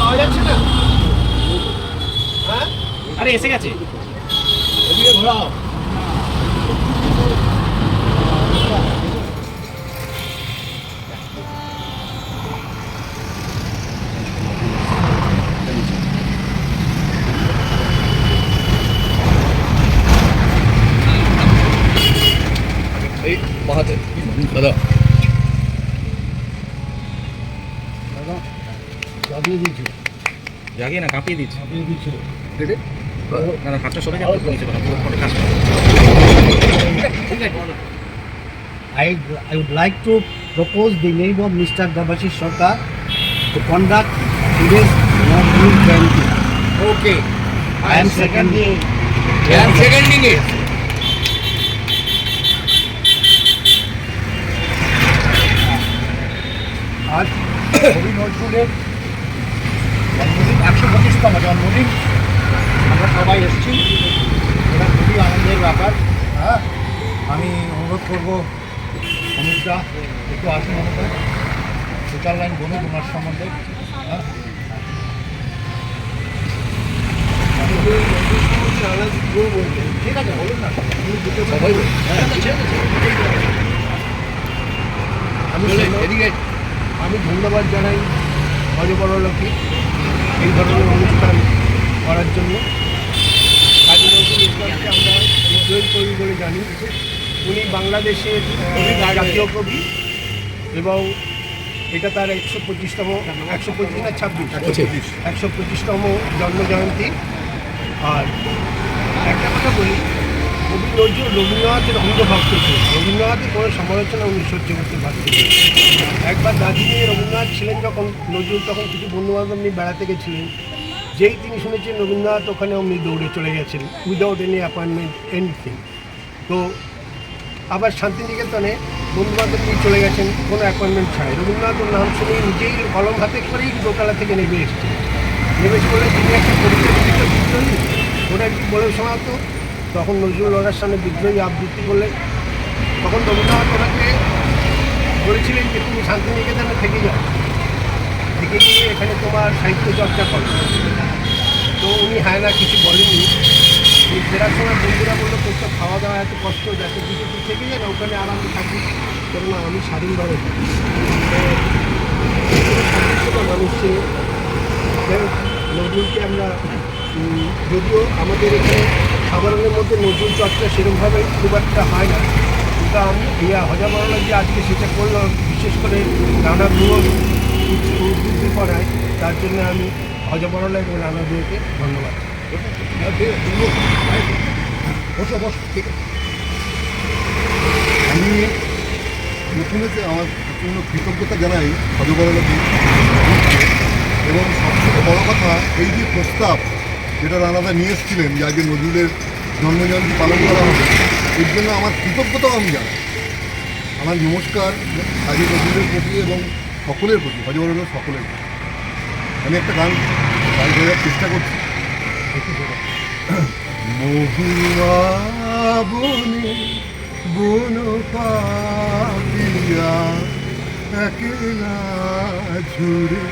পাওয়া যাচ্ছে না। আরে এসে গেছে। ঘোরাও। এই বাহাতে দাদা জাগিয়ে দিয়েছিল, জাগিয়ে না কাঁপিয়ে দিচ্ছে। জাগিয়ে দিয়েছিল। না না হাতটা সরে যাবে নিচে করে পুরো কাজ করে। I would like to propose the name of Mr. Debashish Sarkar to conduct today's Navratri Jayanti. Okay I am seconding. সেকেন্ডিং এ আজ কবি নজরুলের জন্মদিন, 125তম জন্মদিন। আমরা সবাই এসেছি, এটা খুবই আনন্দের ব্যাপার। হ্যাঁ, আমি অনুরোধ করবো অনুজদা একটু আসুন, আমাদের দু চার লাইন বলুন ওনার সম্বন্ধে। হ্যাঁ, ঠিক আছে বলুন না, সবাই আমি ধন্যবাদ জানাই অজবরলকে এই ধরনের অনুষ্ঠান করার জন্য। কাজী নজরুল ইসলামকে আমরা বিদ্রোহী কবি বলে জানি। উনি বাংলাদেশের জাতীয় কবি এবং এটা তার 125তম 125 না 125তম জন্মজয়ন্তী। আর একটা কথা বলি, কবি নজরুল রবীন্দ্রনাথের অন্ধভক্ত ছিল। রবীন্দ্রনাথের কোনো সমালোচনা উনি সহ্য করতে পারতেন। একবার দার্জিলিংয়ে রবীন্দ্রনাথ ছিলেন যখন, নজরুল তখন কিছু বন্ধুবান্ধব নিয়ে বেড়াতে গেছিলেন। যেই তিনি শুনেছেন রবীন্দ্রনাথ ওখানে অমনি দৌড়ে চলে গেছেন, উইদাউট এনি অ্যাপয়েন্টমেন্ট এনিথিং। তো আবার শান্তিনিকেতনে বন্ধুবান্ধব নিয়ে চলে গেছেন কোনো অ্যাপয়েন্টমেন্ট ছাড়াই। রবীন্দ্রনাথ ওর নাম শুনেই নিজেই কলম হাতে করেই দোতলা থেকে নেমে এসেছেন। নেমে বলে তিনি একটা পরিচয় বিদ্রোহী, ওরা কি বলে শোনাতো। তখন নজরুল ওনার সামনে বিদ্রোহী আবৃত্তি করলেন। তখন রবীন্দ্রনাথ ওনাকে বলেছিলেন যে তুমি শান্তিনিকেতনে থেকে যাও, থেকে গিয়ে এখানে তোমার সাহিত্য চর্চা করো। তো উনি হ্যাঁ না কিছু বলেননি। ফেরার সময় বন্ধুরা বললো তোর তো খাওয়া দাওয়া এত কষ্ট, যাতে কিছু তুই থেকে যায় না, ওখানে আরামে থাকি, কেননা আমি স্বাধীনভাবে থাকি। মানুষ ছিল নজরুলকে আমরা, যদিও আমাদের এখানে সাধারণের মধ্যে নজরুল চর্চা সেরকমভাবে খুব একটা হয় না, কিন্তু আমি হজামরলা যে আজকে সেটা করলাম, বিশেষ করে রানা দুয়ো উদ্বুদ্ধি করায়, তার জন্য আমি হজামরলা এবং রানা দুয়োকে ধন্যবাদ। আমি প্রথমে আমার প্রচণ্ড কৃতজ্ঞতা জানাই হজবরলকে, এবং সবথেকে বড় কথা এই যে প্রস্তাব যেটা রানাদা নিয়ে এসেছিলেন যে আজকে নজরুলের জন্মজয়ন্তী পালন করা হবে, এর জন্য আমার কৃতজ্ঞতাও আমি জানাই। আমার নমস্কার কাজী নজরুলের প্রতি এবং সকলের প্রতি, হজবরলের সকলের প্রতি। আমি একটা গান গাওয়ার চেষ্টা করছি। মহুয়া বনে বন পাপিয়া একলা ঝুড়ে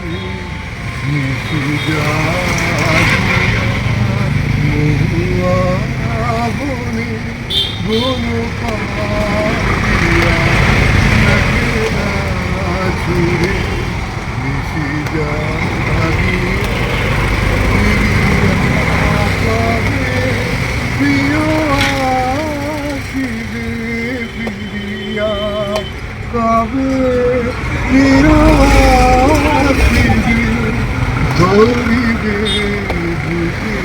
মহুয়া বনে বন পাপিয়া একলা ঝুড়ে মিশে যাবিয়া প্রিয় আসিবে ফিরিয়া কবে প্রিয় আসিবে ধরিবে বুঝে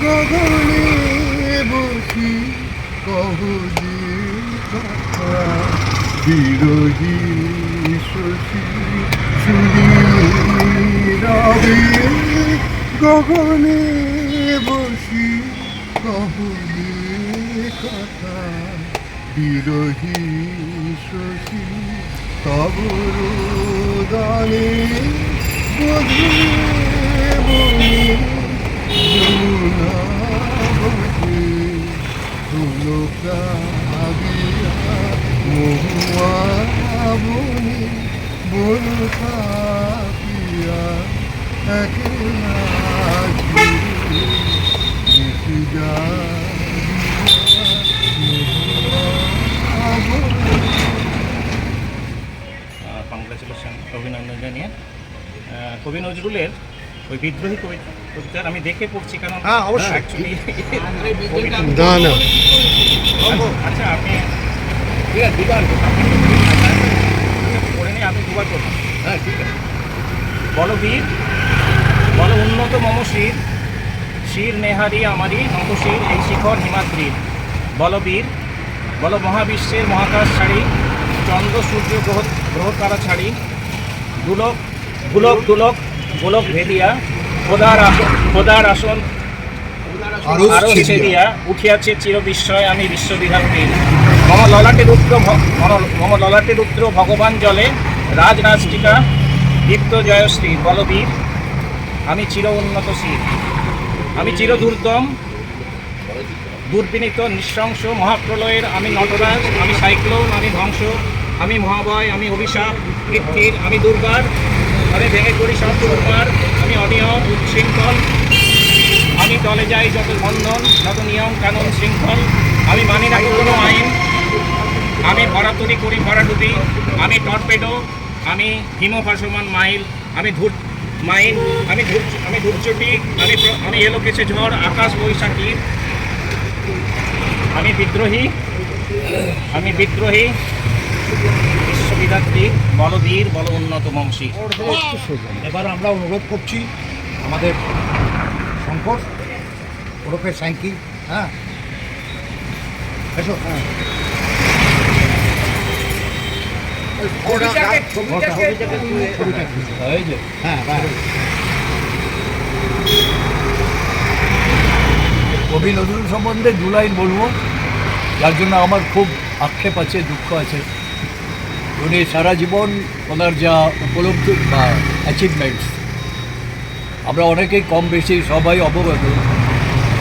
গগনে বসি কহুজি কথা বিরোহী শশী শুনি রবে গগনে বসি কহলি কথা বিরহী শশী তবর দানে বধূ বনে যমুনা বধে তুলো প্লাবিয়া মহুয়া বনে বন কাপিয়া একলা কংগ্রেচুলেশন, অভিনন্দন জানিয়ে কবি নজরুলের ওই বিদ্রোহী কবিতার আমি দেখে পড়ছি, কারণ অ্যাকচুয়ালি আচ্ছা আপনি পড়ে নিয়ে আপনি দুবার করবেন। হ্যাঁ ঠিক আছে। বলো বীর, বলো উন্নত মমশির, শির নেহারি আমারই নবশির এই শিখর হিমাদ্রির। বলো বীর, বলো মহাবিশ্বের মহাকাশ ছাড়ি, চন্দ্র সূর্য গ্রহ তারা ছাড়ি, দুলক গোলক দুলক গোলক ভেদিয়া, খোদার আসন আরো ছেদিয়া, উঠিয়াছে চির বিস্ময় আমি বিশ্ববিধান বীর। মম ললাটে রুদ্র ভগবান জলে, রাজরাজটিকা দীপ্ত জয়শ্রী। বলবীর, আমি চির উন্নত শির, আমি চির দুর্দম দুর্বিনীত নৃশংস মহাপ্রলয়ের আমি নটরাজ, আমি সাইক্লোন, আমি ধ্বংস, আমি মহাভয়, আমি অভিশাপ কীর্তির, আমি দুর্বার, আমি ভেঙে করি সব দুর্বার, আমি অনিয়ম উচ্ছৃঙ্খল, আমি দলে যাই যত বন্ধন, যত নিয়ম কানুন শৃঙ্খল, আমি মানি না কোনো আইন, আমি ভরাতুরি করি ভরাডুবি, আমি টর্পেডো, আমি হিমভাসমান মাইল, আমি আমি ধূর্চটি, আমি এলো কেছে ঝড় আকাশ বৈশাখীর, আমি বিদ্রোহী বিশ্ববিধাত্রী। বল বীর, বল উন্নত বংশী। এবার আমরা অনুরোধ করছি আমাদের শঙ্কর ওরফে স্যাঙ্কি, হ্যাঁ এসো, হ্যাঁ কবি নজরুল সম্বন্ধে দু লাইন বলবো, যার জন্য আমার খুব আক্ষেপ আছে, দুঃখ আছে। উনি সারা জীবন ওনার যা উপলব্ধি বা অ্যাচিভমেন্টস আমরা অনেকেই কম বেশি সবাই অবগত।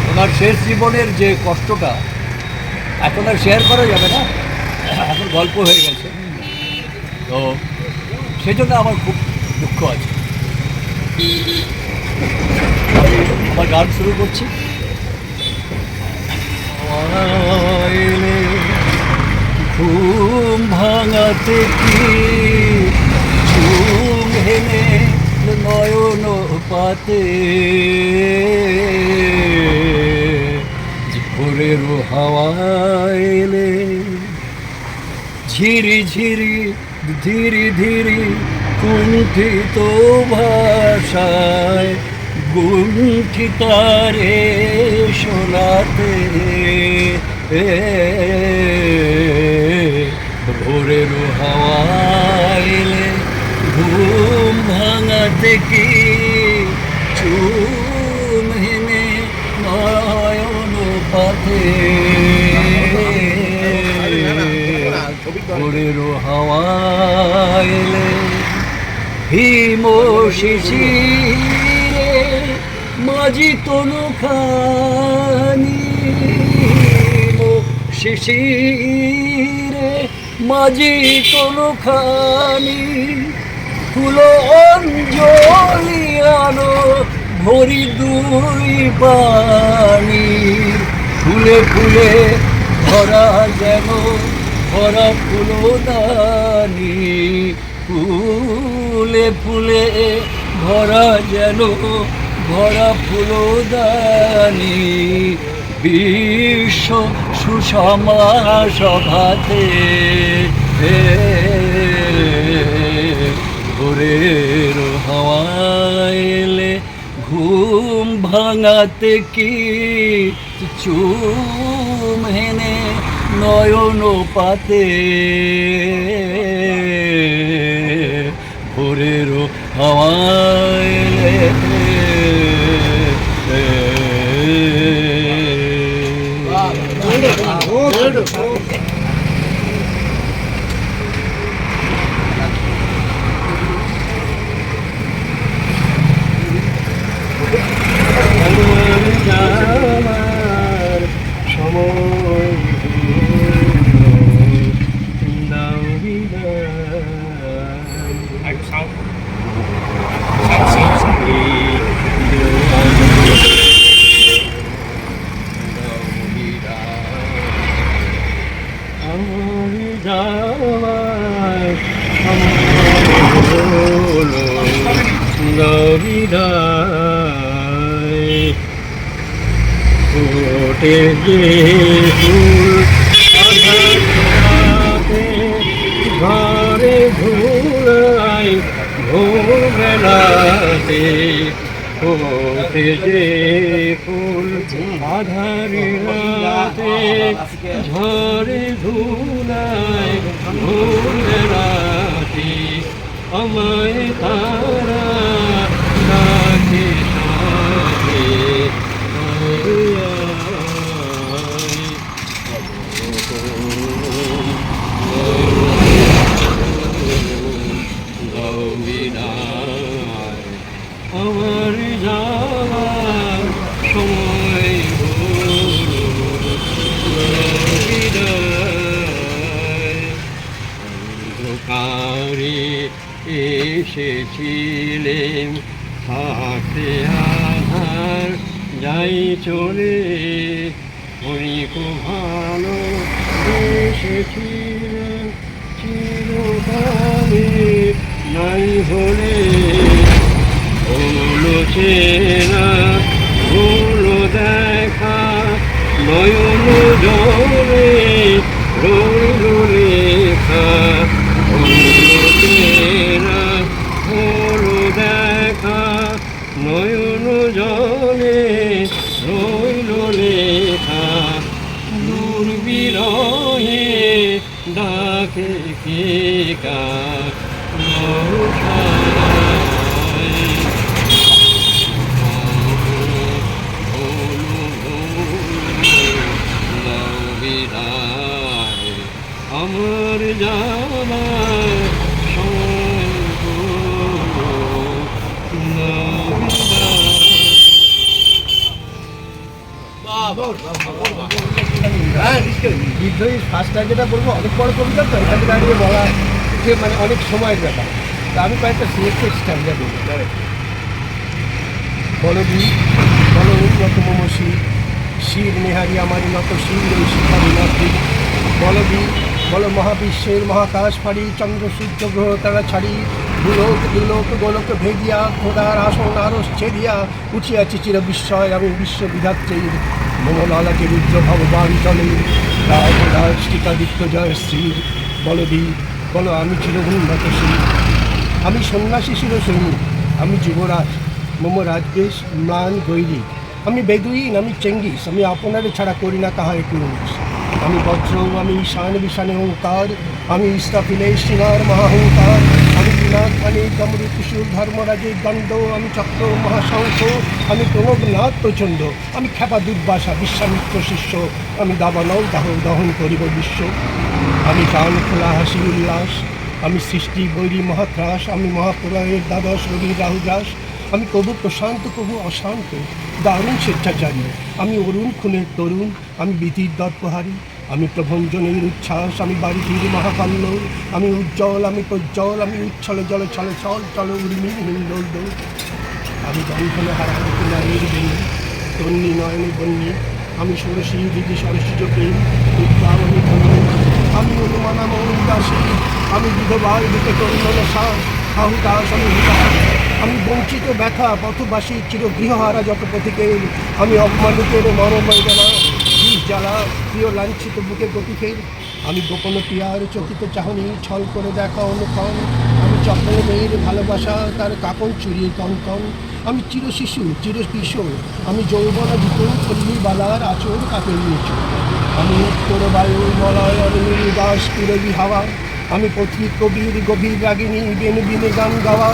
ওনার শেষ জীবনের যে কষ্টটা এখন আর শেয়ার করা যাবে না, এখন গল্প হয়ে গেছে, তো সেজন্য আমার খুব দুঃখ আছে। আমার গান শুরু করছি। ঘুম ভাঙাতে কি ঘুম হেনে নয়ন পাতে, ভোরের হাওয়া এলে ঝিরি ঝিরি ধীরে ধীরে কুণ্ঠিত ভাষায় গুণ্ঠিতারে শোনাতে, ভোরের হাওয়া এলে ঘুম ভাঙাতে কি চুম হেনে নয়ন পাতে, ভোরের হাওয়া এলে হিম শিশিরে মাঝি তনু খানি, শিশিরে মাঝি তনু খানি, ফুলো অঞ্জলি আনো ভরি দুই পানি, ফুলে ফুলে ভরা যেন ভরা ফুলদানি, ফুলে ফুলে ভরা যেন ভরা ফুলদানি, বিশ্ব সুষমা সভাতে, ভোরের হাওয়া এলে ঘুম ভাঙাতে কি চুম হেনে নয়ন পাতে, ভোরের হাওয়া এলে বিদায় ফোটে যে ফুল আধারে ঘরে ধুলাই ভোর বেলাতে ফোটে যে ফুল আধারে রাতে ঝরে ধুলাই ভোর বেলাতে আমায় তারা ডাকে সাথে আমার যাওয়ার সময় অন্ধকারে এসেছিলেন থাকতে আধার যাই চলে অনেক ভালো এসেছিলেন চিরকালে নাই হলে হলো চেনা হলো দেখা নয়ন জলে রইল লেখা হলো চেনা হলো দেখা নয়ন জলে রইল লেখা দূর বিরহে ডাকে কে কা আমার যাবার বিদ্রোহী ফার্স্টটা যেটা বলবো অনেক বড় কবিতা তো এখানে দাঁড়িয়ে বলা যে মানে অনেক সময়ের ব্যাপার তা আমি কয়েকটা সিলেক্টেড স্ট্যান্ডার্ড বলি বলো বীর বলো উন্নত মম শির শির নেহারি আমারই নত শির ওই শিখারি নাতি বলো বীর বলো মহাবিশ্বের মহাকাশ ফাড়ি চন্দ্র সূর্য গ্রহ তারা ছাড়ি দুলোক দুলোক গোলক ভেদিয়া খোদার আসন আরস ছেদিয়া উঠিয়াছি চির বিস্ময় আমি বিশ্ববিধাত্রীর মমলালাকে রুদ্র ভগবান চলে রাজ টিকাদিত্য জয় শ্রীর বলো বীর বলো আমি চিরগুণগত শ্রী আমি সন্ন্যাসী শির সৈনিক আমি যুবরাজ মম রাজবেশ ম্লান গৈরিক আমি বেদুইন আমি চেঙ্গিস আমি আপনারে ছাড়া করি না কাহারে কুমিস আমি বজ্র আমি ঈশান বিশানে ওঙ্কার আমি ইস্তাফিলে সিনার মহাহংকার আমি বিনাথ আমি গমরু কুশুর ধর্মরাজের দণ্ড আমি চক্র মহাশঙ্খ আমি প্রণবনাথ প্রচণ্ড আমি খ্যাপা দুর্বাসা বিশ্বামিত্র শিষ্য আমি দাবানল দাহ দহন করিব বিশ্ব আমি প্রাণ খোলা হাসি উল্লাস আমি সৃষ্টি বৈরী মহাত্রাস আমি মহাপ্রলয়ের দ্বাদশ রবির রাহুগ্রাস আমি কবু প্রশান্ত কবু অশান্ত দারুণ স্বেচ্ছাচারী আমি অরুণ খুনের তরুণ আমি বিধির দর্পহারী আমি প্রভঞ্জনের উচ্ছ্বাস আমি বাড়িটির মহাকাল্য আমি উজ্জ্বল আমি প্রজ্জ্বল আমি উচ্ছল জল ছলে চল চল উর্মি হিন্দোল দোল আমি বন্ধনে হারাহারি নারীর বেণী তন্নি নয়নে বন্যী আমি ষোড়শী দিদি সরস্বী প্রেম উদ্ভাবনী ধন্য আমি অনুমানাম দাসী আমি বিধবার দিকে তন্নন শ্বাস আহুদাস আমি হুতাস আমি বঞ্চিত ব্যথা পথবাসী চির গৃহহারা যত পথিকের আমি অপমানিতের মনোবেদনা বিষ জ্বালা প্রিয় লাঞ্ছিত বুকে গতিকের আমি গোপন পিয়ার চকিত চাহনি ছল করে দেখা অনুক্ষণ আমি চক্র মেয়ের ভালোবাসা তার কাপন চুরিয়ে কনকন আমি চির শিশু চির কিশোর আমি যৌবনাদিত চল্লিবালার আচর কাপের নিচু আমি উত্তর বায়ু মলয় অনিল দাস কুরবি হাওয়া আমি পথিক কবির গভীর রাগিনী বেনু বিনে গান গাওয়া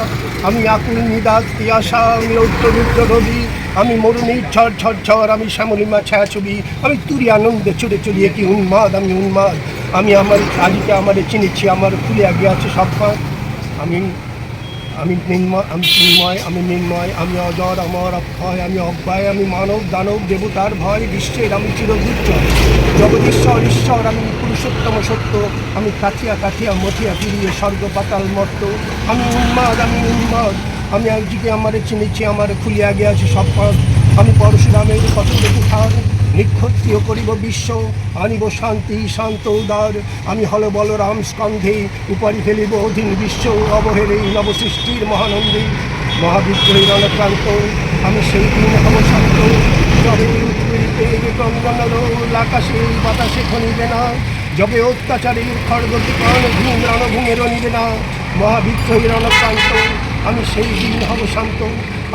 আমি আকুল নিদাস পিয়াসা আমি উত্তরুদ্র রবি আমি মরুণীর ঝড় ঝড় ঝড় আমি শ্যামলিমা ছায়াছবি আমি তুরি আনন্দে চড়ে চড়িয়ে কি উন্মাদ আমি উন্মাদ আমি আমার আজকে আমারে চিনেছি আমার খুলে আগে আছে সব ফাঁক আমি চিন্ময় আমি নির্ময় আমি অজর অমর অক্ষয় আমি অব্যয় আমি মানব দানব দেবতার ভয় বিশ্বের আমি চিরদুর্জয় জগদীশ্বর ঈশ্বর আমি পুরুষোত্তম সত্য আমি কাঠিয়া কাঠিয়া মঠিয়া ফিরিয়ে স্বর্গ পাতাল মর্ত আমি উন্মাদ আমি একদিকে আমারে চিনেছি আমার খুলিয়া গিয়াছে সব পথ আমি পরশুরামের পথে কুঠার নিক্ষত্রিয় করিব বিশ্ব আনিব শান্তি শান্ত উদার আমি হল বলরাম স্কন্ধে উপরি ফেলিব অধীন বিশ্ব অবহেলে নবসৃষ্টির মহানন্দে মহাবিদ্রোহী রণক্রান্ত আমি সেই দিন হব শান্ত যবে গঙ্গানল আকাশে বাতাসে খনিবে না যবে অত্যাচারীর খড়গতিকরণ ভূম রণভূমের নিবে না মহাবিদ্রোহী রণক্রান্ত আমি সেই দিন হব শান্ত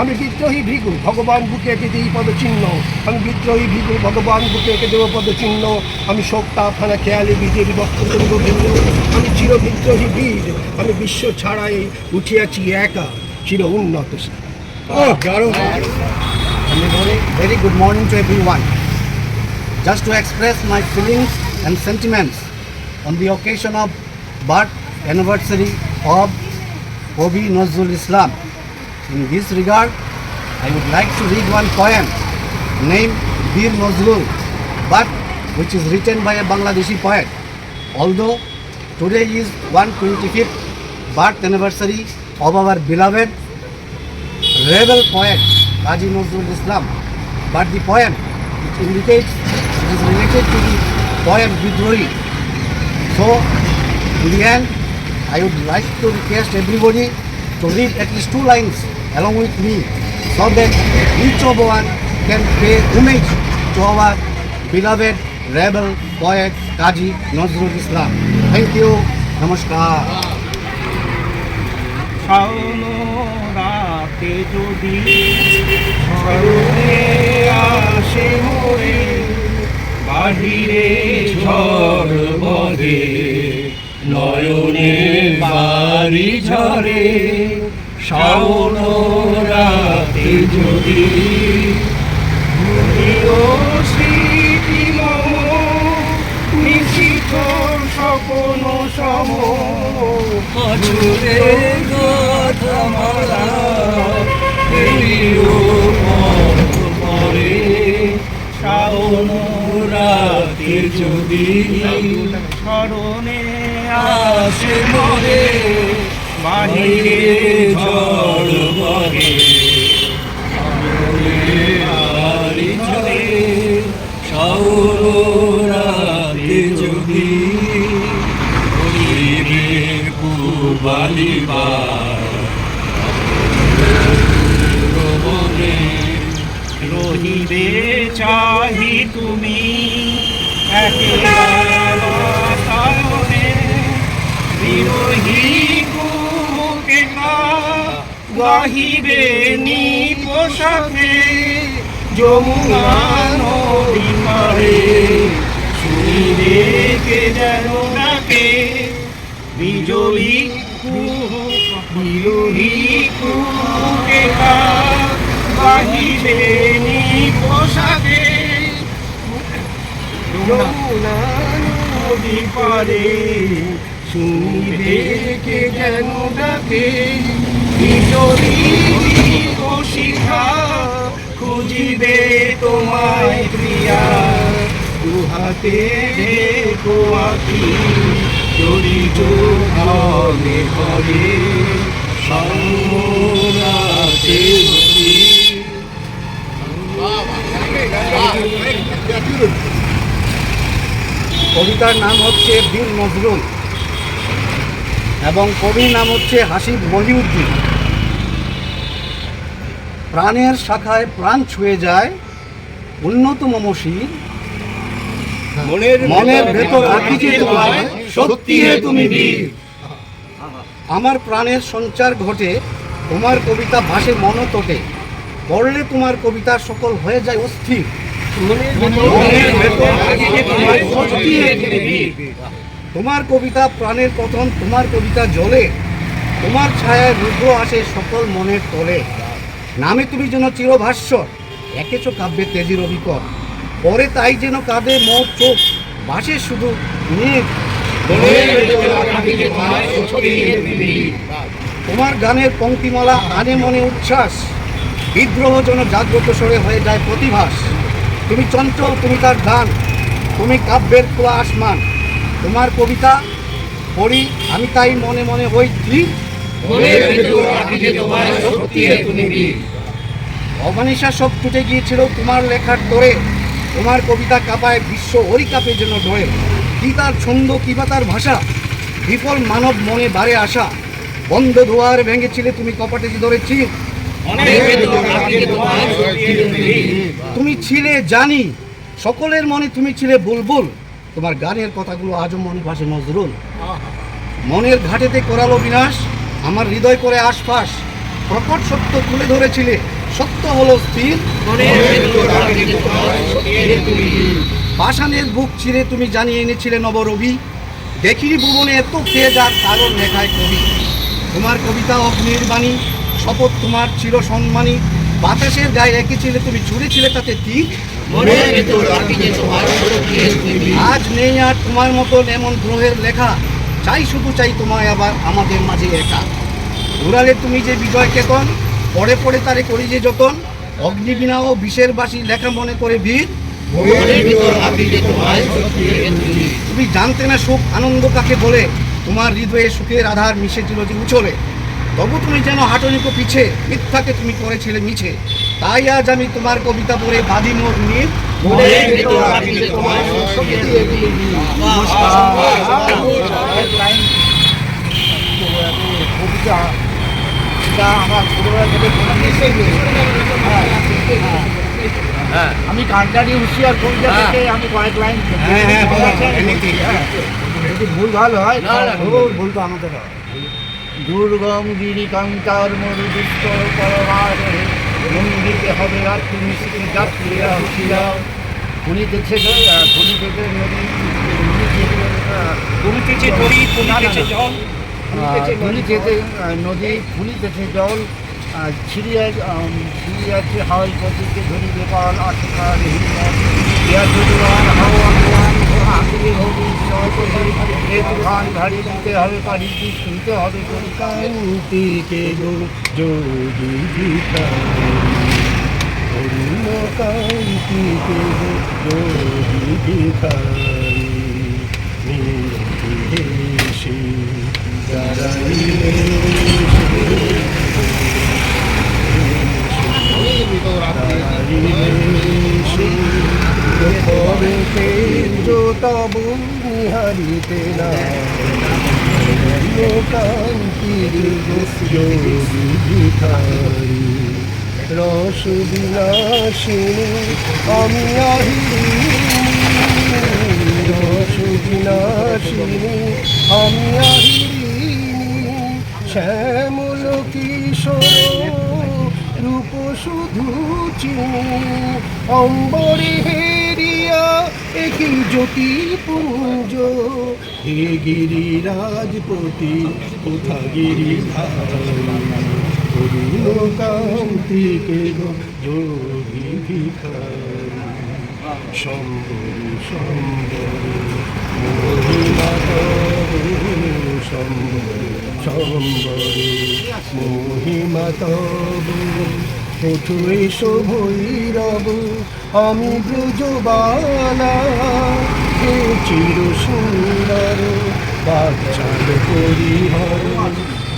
আমি বিদ্রোহী ভিগু ভগবান বুকে এঁকে দিই পদচিহ্ন আমি বিদ্রোহী ভিগু ভগবান বুকে এঁকে দেব পদচিহ্ন আমি শোকতা ফানা খেয়ালি বীজের বক্তব্য ভিন্ন আমি চির বিদ্রোহী বীর আমি বিশ্ব ছাড়াই উঠিয়াছি একা চির উন্নত Very good morning to everyone. Just to express my feelings and sentiments on the occasion of birth anniversary of Hobi Nazrul Islam. In this regard, I would like to read one poem named Bir Nazrul, but which is written by a Bangladeshi poet. Although today is 125th birth anniversary of our beloved rebel poet Qazi Nazrul Islam, but the poem which indicates it is related to the poem Bidrohi. So, in the end, I would like to request everybody to read at least 2 lines along with me, so that each of one can pay homage to our beloved rebel poet Qazi Nazrul Islam. Thank you. Namaskar. Shaon রাতে যদি স্মরণে আসে মোরে বাহিরে ঝড় বহে নয়নে বাড়ি ঝরে শাওন রাতে যদি মরিও স্মৃতি মম নিশিথ স্বপ্ন সম জুড়ে কথা মালা পরে শাওন রাতে যদি স্মরণে আসে মরে বাহিরে ঝড় বহে বাড়ি ঝরে শাওন রাতে যদি রহিবে চাহি তুমি একেবারে বিরোহী কুমুকে গাহিবে নি পোশাকে যমুনা নদী পারে শুনিবে কে যেন ডাকে বিজয়ী বিরোহী কুকে বাহিবে নি পোশাকে যমুনা নদী পারে শুনিবে কে যেন ডাকে বিজয়ী শিখা খুঁজিবে তোমায় প্রিয়া দুহাতে ঢেকো আঁকি জড়িত ঘরে ঘরে সারাতে কবিতার নাম হচ্ছে বীর নজরুল এবং কবির নাম হচ্ছে হাসিব মহিউদ্দিন। প্রাণের শাখায় প্রাণ ছুঁয়ে যায় উন্নত মমশীল মনের ভেতর আঁকিছে তোমায় সত্যি হে তুমি বীর। আমার প্রাণের সঞ্চার ঘটে তোমার কবিতা ভাসে মনতটে পড়লে তোমার কবিতা সকল হয়ে যায় অস্থির। তোমার কবিতা প্রাণের কথন তোমার কবিতা জলে তোমার ছায়ায় রুদ্র আসে সকল মনের তলে। নামে তুমি যেন চিরভাস্বর একেছ কাব্যে তেজির অবিকর পরে তাই যেন কাঁদে মোর চোখ ভাসে শুধু মেঘ। তোমার গানের পঙ্ক্তিমালা আনে মনে উচ্ছ্বাস বিদ্রোহ যেন জাগ্রত স্বরে হয়ে যায় প্রতিভাস। তুমি চঞ্চল তুমি তার গান তুমি কাব্যের খোলা আসমান তোমার কবিতা পড়ি আমি তাই মনে মনে হই ঠিক অমানিসা সব ছুটে গিয়েছিল তোমার লেখার তোরে তোমার কবিতা কাঁপায় বিশ্ব ওই কাপে যেন ডোরে। কি তার ছন্দ কি বা তার ভাষা বিফল মানব মনে বারে আসা বন্ধ দুয়ার ভেঙেছিলে তুমি কপাটে ধরে চির অনেক ভেতর রাখি যে তোমায় সকিয়ে তুলি। তুমি ছিলে জানি, সকলের মনে তুমি ছিলে বুলবুল, তোমার গানের কথাগুলো আজও মনে ভাসে নজরুল। মনের ঘাটেতে করালো বিনাশ, আমার হৃদয় করে আশপাশ, প্রকট সত্য তুলে ধরেছিলে, সত্য হলো স্থির। মনের ভেতর রাখি যে তোমায় সকিয়ে তুলি। পাষাণের বুক চিরে তুমি জানিয়ে এনেছিলে নবরবি, দেখিনি ভুবনে এত খেয়ে যার কারণ লেখায় কবি। তোমার কবিতা অগ্নির বাণী, শপথ তোমার ছিল সম্মানী, বাতাসের গায়ে রেখেছিলে তুমি, ছুঁড়েছিলে তাতে তীর। মনের ভেতর রাখি যে তোমায় সকিয়ে তুলি। আজ নেই আর তোমার মতন এমন গ্রহের লেখা, চাই শুধু চাই তোমায় আবার আমাদের মাঝে একা। উড়ালে তুমি যে বিজয় কেতন, পড়ে পড়ে তারে করি যে যতন, অগ্নিবীণা ও বিষের বাসি লেখা মনে করে বীর। মনের ভেতর রাখি যে তোমায় সকিয়ে তুলি। তুমি জানতে না সুখ আনন্দ কাকে বলে, তোমার হৃদয়ে সুখের আধার মিশেছিল যে উছলে। তবু তুমি যেন হাঁটনিকো পিছে, মিথ্যাকে তুমি করেছিলে মিছে। তাই আজ আমি তোমার কবিতা পড়ে বাঁধি মোর নীর। মনের ভেতর রাখি যে তোমায় সকিয়ে তুলি। কবিতা আমার ছোটবেলা থেকে আমি কান্ডারি হুঁশিয়ার কবিতা থেকে আমি কয়েক লাইন যদি ভুল ভালো হয় না, না, ভুল তো আমাদের হয়। দুর্গম গিরিকান্তার মরুদুষ্ট পরবার মন্দিরে হবে রাত্রি মিশিতে যাত্রীরা হুঁশিয়ার খুলিতেছে খুলিতেছে নদী ফুলিতেছে তরি, ফুলিতেছে জল, খুলিতেছে নদী খুলিতেছে জল ছিড়িয়াছে হাওয়াই পদ্ধতিতে ধরিবে পাল আটকার হিমন ইয়া দুর্গান হাওয়ান আঁকড়ে হবি এ তুফান ধারি দিতে হবে পাড়ি শুনতে হবে কান্তিকে গো যোগী অরুণ কান্তিকে গো যোগী ভিখারি তবু নিহারিতে না কান্তির যোগী ভিখারি রস বিলাসিনী আমি আহিরিনী রস বিলাসিনী আমি আহিরিনী শ্যামল কিশোর রূপ শুধু চিনি অম্বরে হেরিয়া একই জ্যোতিপুঞ্জ হে গিরিরাজপতি কোথা গিরিধারী অরুণ কান্তিকে যোগী ভিখারি সম্বরি সম্বরি মহিমা তবু সম্বরি সম্বরি মহিমা তবু ওঠো এসো ভৈরব আমি ব্রজবালা হে চির সুন্দর বাচ্চার পরিহর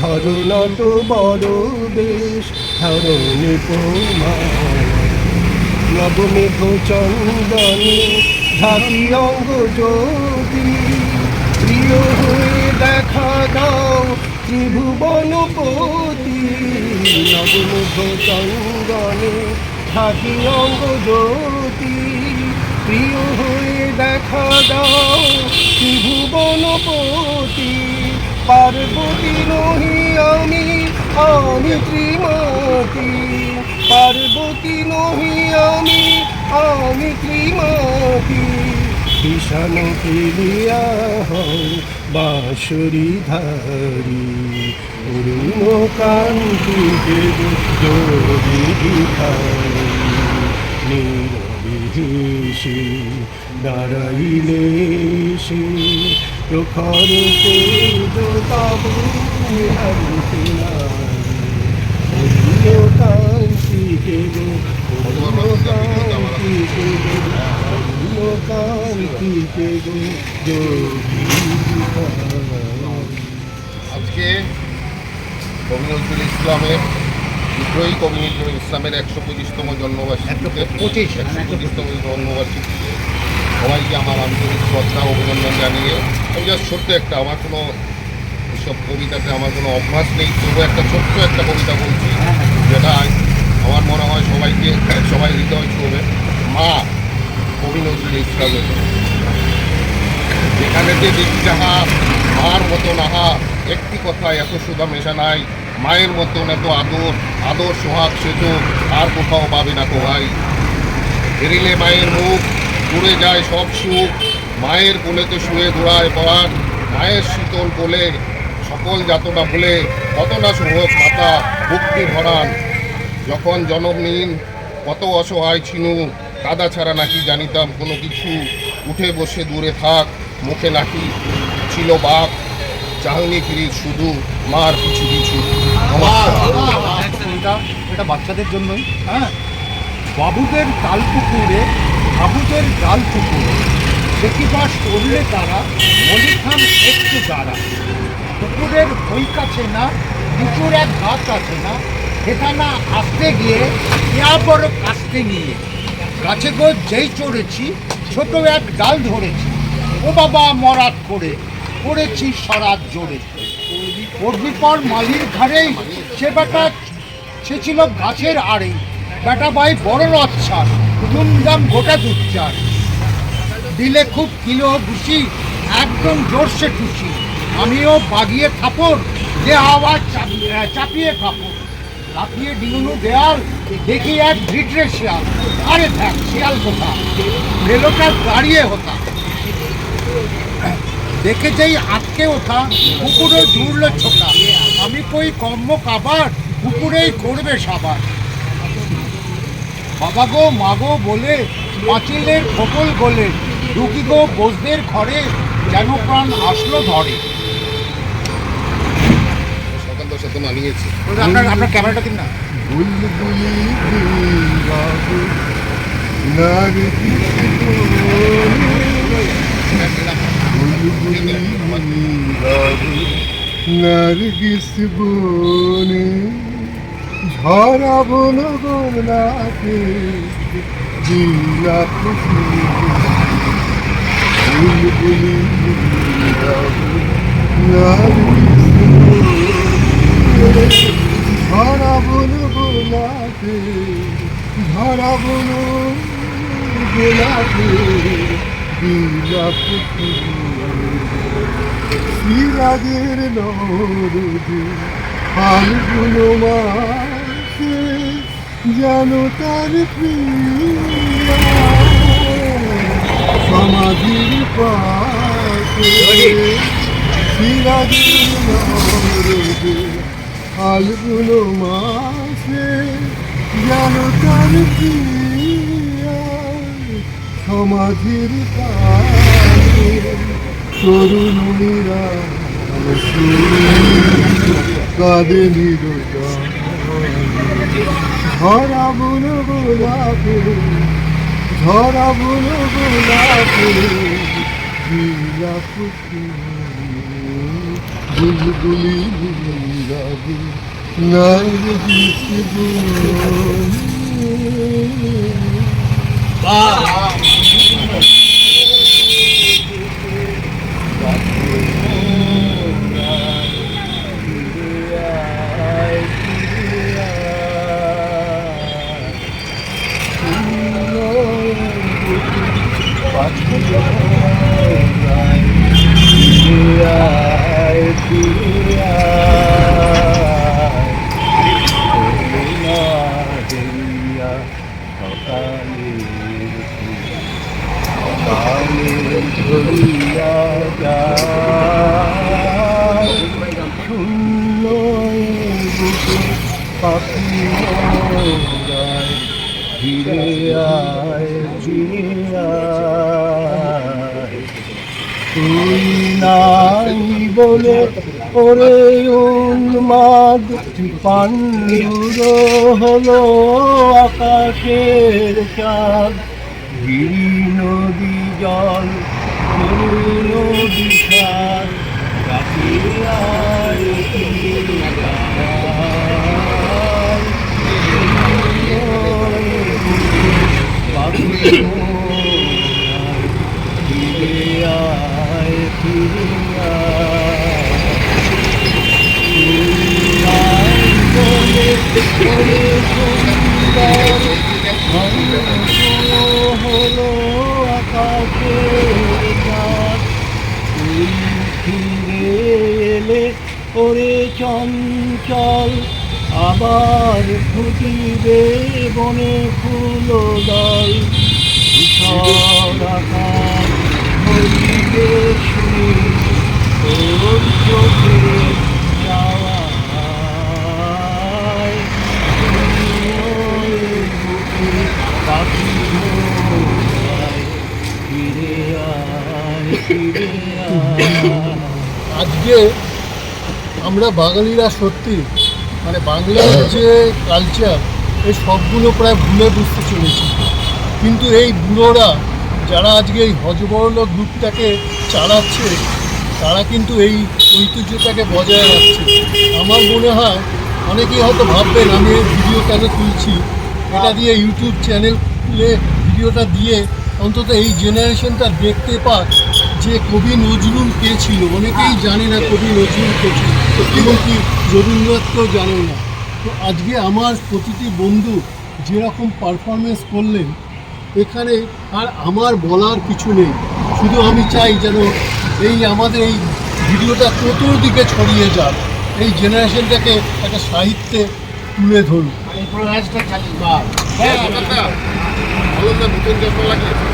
ধরো নত বড় বেশ ধরণী প্রমাণ নবমেঘ চন্দনে ঢাকি অঙ্গ জ্যোতি প্রিয় হয়ে দেখা দাও ত্রিভুবনপতি নবমেঘ চন্দনে ঢাকি অঙ্গ জ্যোতি প্রিয় হয়ে দেখা দাও ত্রিভুবনপতি পার্বতী নহি আমি ত্রিমতী পার্বতী নহি আমি ত্রিমতী ঈশান ফিরিয়া হও বাঁশরি ধারি অরুণ কান্তিকে যোগী ভিখারি নীরবে দাঁড়াইলে সে প্রখর তেজ তবু নিহারিতে অরুণ কান্তিকে অরুণ কান্তিকে অরুণ কান্তিকে যোগী আজকে কবি নজরুল ইসলামের বিদ্রোহী কবি নজরুল ইসলামের 125তম জন্মবার্ষিকীতে 125তম জন্মবার্ষিকীতে সবাইকে আমার আন্তরিক শ্রদ্ধা অভিনন্দন জানিয়ে আমি জাস্ট ছোট্ট একটা আমার কোনো এসব কবিতাতে আমার কোনো অভ্যাস নেই, তবু একটা ছোট্ট একটা কবিতা বলছি যেটা যাবে। যেখানেতে দেখি যাহা মার মতো নাহা, একটি কথায় এত সুধা মেশা নাই, মায়ের মতন এত আদর, আদর সোহাগ সেজ আর কোথাও পাবে না তো ভাই। ফেরিলে মায়ের মুখ, পুড়ে যায় সব সুখ, মায়ের কোলেতে শুয়ে দৌড়ায় পরাণ, মায়ের শীতল কোলে সকল যাতনা ভুলে কত না সুভোগ মাতা ভক্তি ভরান। যখন জনম নিন কত অসহায় ছিনু, কাদা ছাড়া নাকি জানিতাম কোনো কিছু, উঠে বসে দূরে থাক মুখে নাকি ছিল বাক, চাহনি ফিরি শুধু মার পিছু পিছু। এটা বাচ্চাদের জন্যই। হ্যাঁ, বাবুদের তাল পুকুরে বাবুদের জাল পুকুরে দেখিবাস করলে তারা মলিখান একটু দাঁড়া। পুকুরের বই কাছে না, পুকুর এক গাছ আছে না, সেখানে আসতে গিয়ে ইয়া বড় কাস্তে নিয়ে গাছে গোছ যেই চড়েছি, ছোট এক ডাল ধরেছি, ও বাবা মরাত করে করেছি সরাত জোরে। পড়বি পর মালির ঘাড়েই সে বেটা, সে ছিল গাছের আড়ে, বেটা ভাই বড় রচ্ছার, দুমদাম গোটা দুচ্চার, দিলে খুব কিলো ঘুষি, একদম জোরসে টুসি, আমিও বাগিয়ে থাপড়, যে আওয়াজ চাপিয়ে কাপড়, লাফিয়ে ডিঙুনু দেয়াল, দেখি এক ভিটরে শিয়াল, আরে দেখ শিয়াল কোথা, রেলোটা দাঁড়িয়ে হতা, দেখে যেই আটকে ওঠা, পুকুরে জুড়ল ছোটা, আমি কই কম্ম কাবার, পুকুরেই করবে সাবার। বাবা গো মাগো বলে পাঁচিলের ফোকল গোলে, ঢুকি গো বোঝদের ঘরে, যেন প্রাণ আসলো ধরে। সকাল দশা তো মানিয়েছে। আপনার ক্যামেরাটা দিন না। বুলবুলি বাবু নারগিস বুলবুলি বাবু নারগিস বনে, ঝরা বন বনাতে দিলা খুশি। বুলবুলি বাবু নারগিস বনে, ঝরা বন বোলাতে, ঝরা বন বোলাতে দিলা পুতুল। সিরাজের নরদে ফাল্গুন মাসে, যেন তার প্রিয়া সমাধির পাশে। সিরাজের নরদে ফাল্গুন মাসে, যেন তার প্রিয়া সমাধির পাশে। তরুণীরা কাঁদে নিরতা, ঝরা বুন গোলাপে, ঝরা বুন গোলাপে দিলা পুতুল। বুলবুলি বাবু নারগিস তুই নাই বলে ওরে উন্মাদ পাণ্ডুর হলো আকাশের চাঁদ। গিরি নদী জল নদী সার হলো আকাশ চঞ্চল আবার ফুটিবে বনে ফুল দল ধূসর আকাশ হইবে শুনি তোর চোখের চাওয়ায় পাখি ফিরে আয় ফিরে আয়। আজকে আমরা বাঙালিরা সত্যি মানে বাংলার যে কালচার এই সবগুলো প্রায় ভুলে বুঝতে চলেছি, কিন্তু এই বুড়োরা যারা আজকে এই হজবরল গ্রুপটাকে চালাচ্ছে তারা কিন্তু এই ঐতিহ্যটাকে বজায় রাখছে। আমার মনে হয় অনেকেই হয়তো ভাববেন আমি এই ভিডিওটাকে তুলছি, এটা দিয়ে ইউটিউব চ্যানেলে ভিডিওটা দিয়ে অন্তত এই জেনারেশনটা দেখতে পাক যে কবি নজরুল কে ছিল। অনেকেই জানে না কবি নজরুল কে ছিল, এবং কি রবীন্দ্রনাথকেও জানে না। তো আজকে আমার প্রতিটি বন্ধু যেরকম পারফরমেন্স করলেন এখানে আর আমার বলার কিছু নেই, শুধু আমি চাই যেন এই আমাদের এই ভিডিওটা চতুর্দিকে ছড়িয়ে যাক, এই জেনারেশনটাকে একটা সাহিত্যে তুলে ধরুন। ভালো তো নতুন চশমা লাগিয়েছে।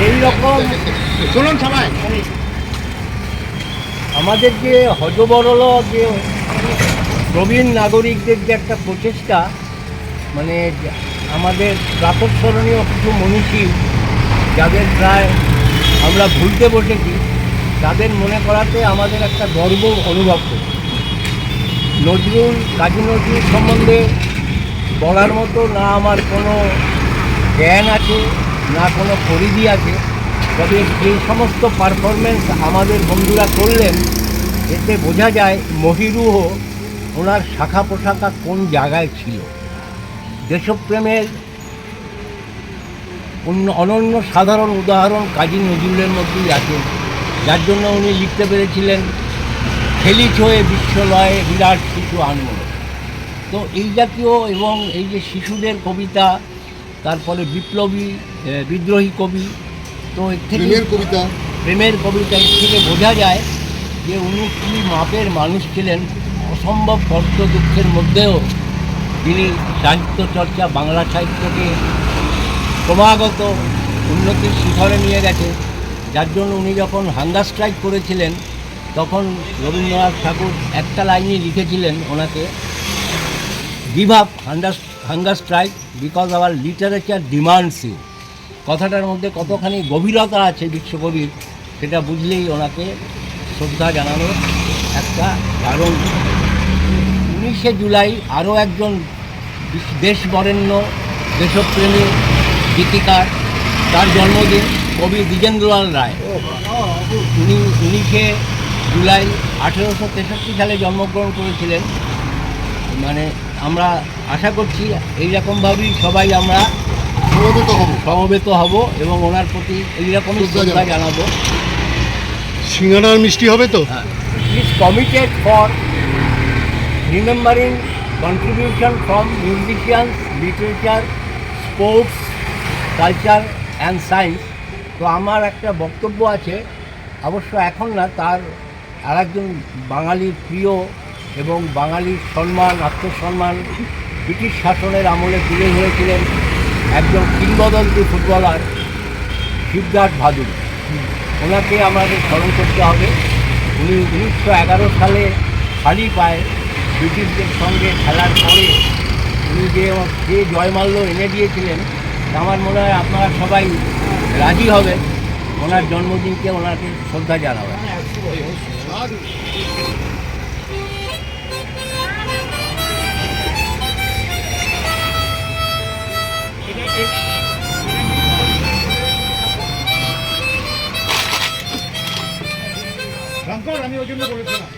এইরকম শুনুন সবাই, আমাদের যে হজবরল যে প্রবীণ নাগরিকদের যে একটা প্রচেষ্টা, মানে আমাদের প্রাতঃস্মরণীয় কিছু মনীষী যাদের প্রায় আমরা ভুলতে বসেছি, তাদের মনে করাতে আমাদের একটা গর্ব অনুভব করি। নজরুল, কাজী নজরুল সম্বন্ধে বলার মতো না আমার কোনো জ্ঞান আছে না কোনো পরিধি আছে, তবে এই সমস্ত পারফরমেন্স আমাদের বন্ধুরা করলেন এতে বোঝা যায় মহিরুহ ওনার শাখা পোশাকা কোন জায়গায় ছিল। দেশপ্রেমের অনন্য সাধারণ উদাহরণ কাজী নজরুলের মধ্যেই আছে, যার জন্য উনি লিখতে পেরেছিলেন খেলিছ হয়ে বিশ্বলয়ে বিরাট শিশু আনমোল। তো এই জাতীয় এবং এই যে শিশুদের কবিতা, তারপরে বিপ্লবী বিদ্রোহী কবি, তো এর থেকে প্রেমের কবিতা এর থেকে বোঝা যায় যে উনি কী মাপের মানুষ ছিলেন। অসম্ভব কষ্ট দুঃখের মধ্যেও তিনি সাহিত্য চর্চা, বাংলা সাহিত্যকে ক্রমাগত উন্নতির শিখরে নিয়ে গেছে, যার জন্য উনি যখন হাঙ্গার স্ট্রাইক করেছিলেন তখন রবীন্দ্রনাথ ঠাকুর একটা লাইনই লিখেছিলেন ওনাকে, give up hunger strike because our literature demands you. কথাটার মধ্যে কতখানি গভীরতা আছে বিশ্বকবির, সেটা বুঝলেই ওনাকে শ্রদ্ধা জানানোর একটা কারণ। 19শে জুলাই আরও একজন দেশবরেণ্য দেশপ্রেমী গীতিকার, তার জন্মদিন, কবি দ্বিজেন্দ্রলাল রায়। উনি 19শে জুলাই 1863 সালে জন্মগ্রহণ করেছিলেন। মানে আমরা আশা করছি এইরকমভাবেই সবাই আমরা সমবেত হব এবং ওনার প্রতি এইরকমই শ্রদ্ধা জানাবো। সিঙ্গারার মিষ্টি হবে তো? Is committed for remembering contribution from musicians, literature, sports, culture and science. তো আমার একটা বক্তব্য আছে, অবশ্য এখন না, তার আরেকজন বাঙালির প্রিয় এবং বাঙালির সম্মান, আত্মসম্মান ব্রিটিশ শাসনের আমলে তুলে ধরেছিলেন একজন কিংবদন্তি ফুটবলার শিবদাস ভাদুড়ি। ওনাকে আমাদের স্মরণ করতে হবে। উনি 1911 সালে খালি পায়ে ব্রিটিশদের সঙ্গে খেলার পরে উনি যে জয়মাল্য এনে দিয়েছিলেন, আমার মনে হয় আপনারা সবাই রাজি হবেন ওনার জন্মদিনকে ওনাকে শ্রদ্ধা জানাবেন। আমি ওই জন্য বলেছিলাম।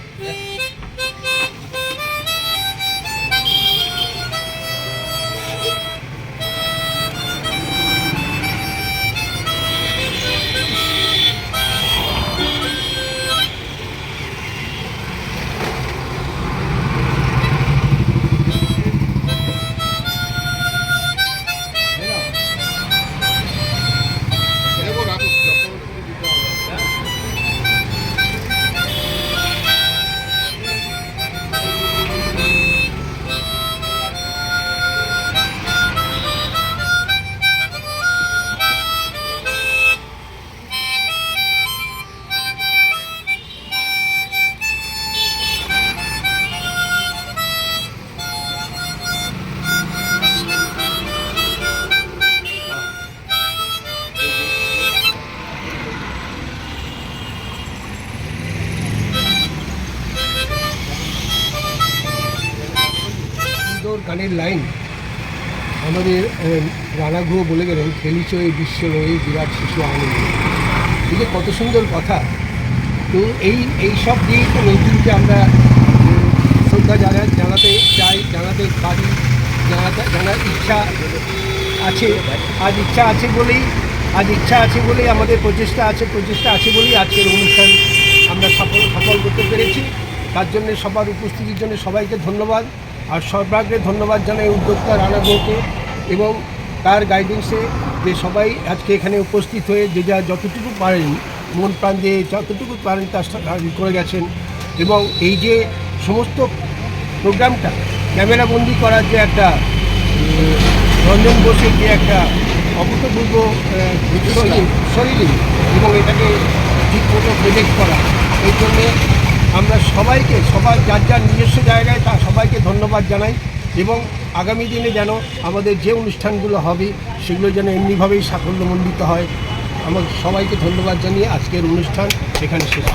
সুন্দর গানের লাইন আমাদের রানা গুহ বলে গেলেন, খেলিছ এই বিশ্ব রয়ে বিরাট শিশু আনন্দ। এই যে কত সুন্দর কথা। তো এই সব দিয়েই তো নজরুলকে আমরা শ্রদ্ধা জানাতে চাই, জানাতে পারি, জানার ইচ্ছা আছে। আজ ইচ্ছা আছে বলেই আমাদের প্রচেষ্টা আছে বলেই আজকের অনুষ্ঠান আমরা সফল করতে পেরেছি। তার জন্য সবার উপস্থিতির জন্য সবাইকে ধন্যবাদ। আর সর্বাগ্রে ধন্যবাদ জানাই উদ্যোক্তা রানা গুহকে এবং তার গাইডেন্সে যে সবাই আজকে এখানে উপস্থিত হয়ে যে যা যতটুকু পারেন মন প্রাণ দিয়ে যতটুকু পারেন তার করে গেছেন। এবং এই যে সমস্ত প্রোগ্রামটা ক্যামেরাবন্দি করার যে একটা রঞ্জন বোসের যে একটা অভূতপূর্ব শৈলী এবং এটাকে ঠিকমতো প্রজেক্ট করা, এই জন্যে আমরা সবার যার নিজস্ব জায়গায় তা সবাইকে ধন্যবাদ জানাই। এবং আগামী দিনে যেন আমাদের যে অনুষ্ঠানগুলো হবে সেগুলো যেন এমনিভাবেই সাফল্যমণ্ডিত হয়। আমার সবাইকে ধন্যবাদ জানিয়ে আজকের অনুষ্ঠান এখানে শেষ।